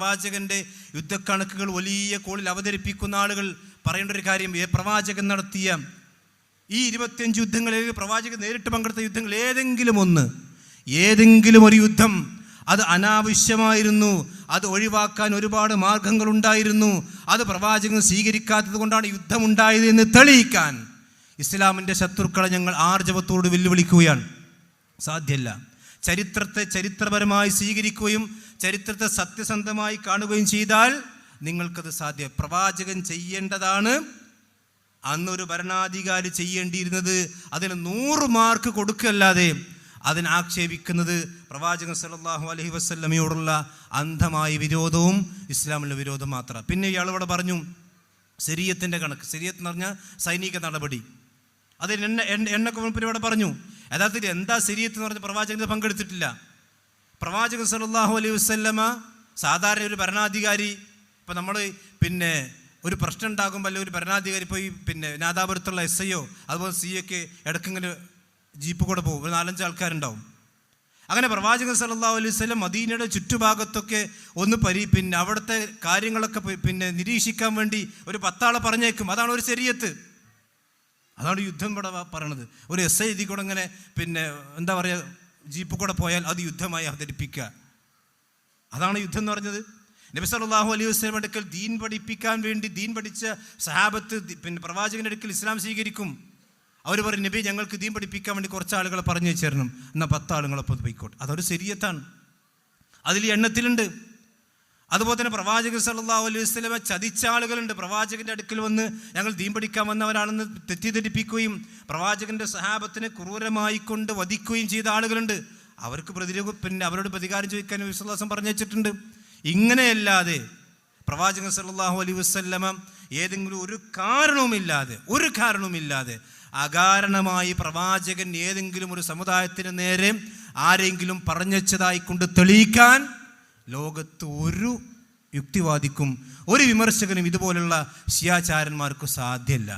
പ്രവാചകന്റെ യുദ്ധക്കണക്കുകൾ വലിയ കോളിൽ അവതരിപ്പിക്കുന്ന ആളുകൾ പറയേണ്ട ഒരു കാര്യം, പ്രവാചകൻ നടത്തിയ ഈ 25 യുദ്ധങ്ങളിൽ പ്രവാചകൻ നേരിട്ട് പങ്കെടുത്ത യുദ്ധങ്ങൾ ഏതെങ്കിലും ഒരു യുദ്ധം അത് അനാവശ്യമായിരുന്നു, അത് ഒഴിവാക്കാൻ ഒരുപാട് മാർഗങ്ങളുണ്ടായിരുന്നു, അത് പ്രവാചകൻ സ്വീകരിക്കാത്തത് കൊണ്ടാണ് യുദ്ധമുണ്ടായത് എന്ന് തെളിയിക്കാൻ ഇസ്ലാമിൻ്റെ ശത്രുക്കളെ ഞങ്ങൾ ആർജവത്തോട് വെല്ലുവിളിക്കുകയാണ്. സാധ്യമല്ല. ചരിത്രത്തെ ചരിത്രപരമായി സ്വീകരിക്കുകയും ചരിത്രത്തെ സത്യസന്ധമായി കാണുകയും ചെയ്താൽ നിങ്ങൾക്കത് സാധ്യം. പ്രവാചകൻ ചെയ്യേണ്ടതാണ് അന്നൊരു ഭരണാധികാരി ചെയ്യേണ്ടിയിരുന്നത്. അതിന് 100 മാർക്ക് കൊടുക്കുകയല്ലാതെ അതിനെ ആക്ഷേപിക്കുന്നത് പ്രവാചകൻ സല്ലല്ലാഹു അലൈഹി വസല്ലമയോടുള്ള അന്ധമായ വിരോധവും ഇസ്ലാമിലെ വിരോധം മാത്രം. പിന്നെ ഇയാളിവിടെ പറഞ്ഞു ശരീഅത്തിൻ്റെ കണക്ക്. ശരീഅത്ത് എന്ന് പറഞ്ഞാൽ സൈനിക നടപടി. അതിൽ എണ്ണക്കുറിപ്പിലൂടെ പറഞ്ഞു. യഥാർത്ഥത്തിൽ എന്താ ശരീഅത്ത് എന്ന് പറഞ്ഞാൽ പ്രവാചകൻ പങ്കെടുത്തിട്ടില്ല. പ്രവാചകൻ സല്ലല്ലാഹു അലൈഹി വസല്ലമ സാധാരണ ഒരു ഭരണാധികാരി, ഇപ്പം നമ്മൾ ഒരു പ്രശ്നം ഉണ്ടാകുമ്പോൾ അല്ലെങ്കിൽ ഒരു ഭരണാധികാരി പോയി നാദാപുരത്തുള്ള SIO അതുപോലെ CA ഇടയ്ക്കിങ്ങനെ ജീപ്പ് കൂടെ പോകും, ഒരു 4-5 ആൾക്കാരുണ്ടാവും. അങ്ങനെ പ്രവാചകൻ സല്ലല്ലാഹു അലൈഹി വസല്ലം മദീനയുടെ ചുറ്റുഭാഗത്തൊക്കെ ഒന്ന് അവിടുത്തെ കാര്യങ്ങളൊക്കെ നിരീക്ഷിക്കാൻ വേണ്ടി ഒരു 10 ആളെ പറഞ്ഞേക്കും. അതാണ് ഒരു ശരീഅത്ത്. അതാണ് യുദ്ധം ഇവിടെ പറയണത്. ഒരു SI ഇതിൽ കൂടെ ഇങ്ങനെ എന്താ പറയുക, ജീപ്പ് കൂടെ പോയാൽ അത് യുദ്ധമായി അവതരിപ്പിക്കുക. അതാണ് യുദ്ധം എന്ന് പറഞ്ഞത്. നബി സല്ലല്ലാഹു അലൈഹി വസല്ലം അടുക്കൽ ദീൻ പഠിപ്പിക്കാൻ വേണ്ടി ദീൻ പഠിച്ച സഹാബത്ത് പ്രവാചകൻ്റെ അടുക്കൽ ഇസ്ലാം സ്വീകരിക്കും. അവർ പറയും, നബി ഞങ്ങൾക്ക് ദീൻ പഠിപ്പിക്കാൻ വേണ്ടി കുറച്ച് ആളുകളെ പറഞ്ഞു വെച്ചേരണം, എന്നാൽ 10 ആളുകളൊപ്പം പോയിക്കോട്ടെ. അതൊരു ശരീഅത്താണ്. അതിൽ എണ്ണത്തിലുണ്ട്. അതുപോലെ തന്നെ പ്രവാചകൻ സല്ലല്ലാഹു അലൈഹി വസല്ലമ ചതിച്ച ആളുകളുണ്ട്. പ്രവാചകൻ്റെ അടുക്കൽ വന്ന് ഞങ്ങൾ ദീൻ പഠിക്കാൻ വന്നവരാണെന്ന് തെറ്റിദ്ധരിപ്പിക്കുകയും പ്രവാചകൻ്റെ സഹാബത്തിനെ ക്രൂരമായി കൊണ്ട് വധിക്കുകയും ചെയ്ത ആളുകളുണ്ട്. അവർക്ക് അവരോട് പ്രതികാരം ചോദിക്കാൻ നബി സല്ലല്ലാഹു അലൈഹി വസല്ലം പറഞ്ഞു വെച്ചിട്ടുണ്ട്. ഇങ്ങനെയല്ലാതെ പ്രവാചകൻ സല്ലല്ലാഹു അലൈഹി വസല്ലമ ഏതെങ്കിലും ഒരു കാരണവുമില്ലാതെ അകാരണമായി പ്രവാചകൻ ഏതെങ്കിലും ഒരു സമുദായത്തിന് നേരെ ആരെങ്കിലും പറഞ്ഞതായി കൊണ്ട് തെളിയിക്കാൻ ലോകത്ത് ഒരു യുക്തിവാദിക്കും ഒരു വിമർശകനും ഇതുപോലുള്ള ശിയാചാരന്മാർക്കും സാധ്യമല്ല.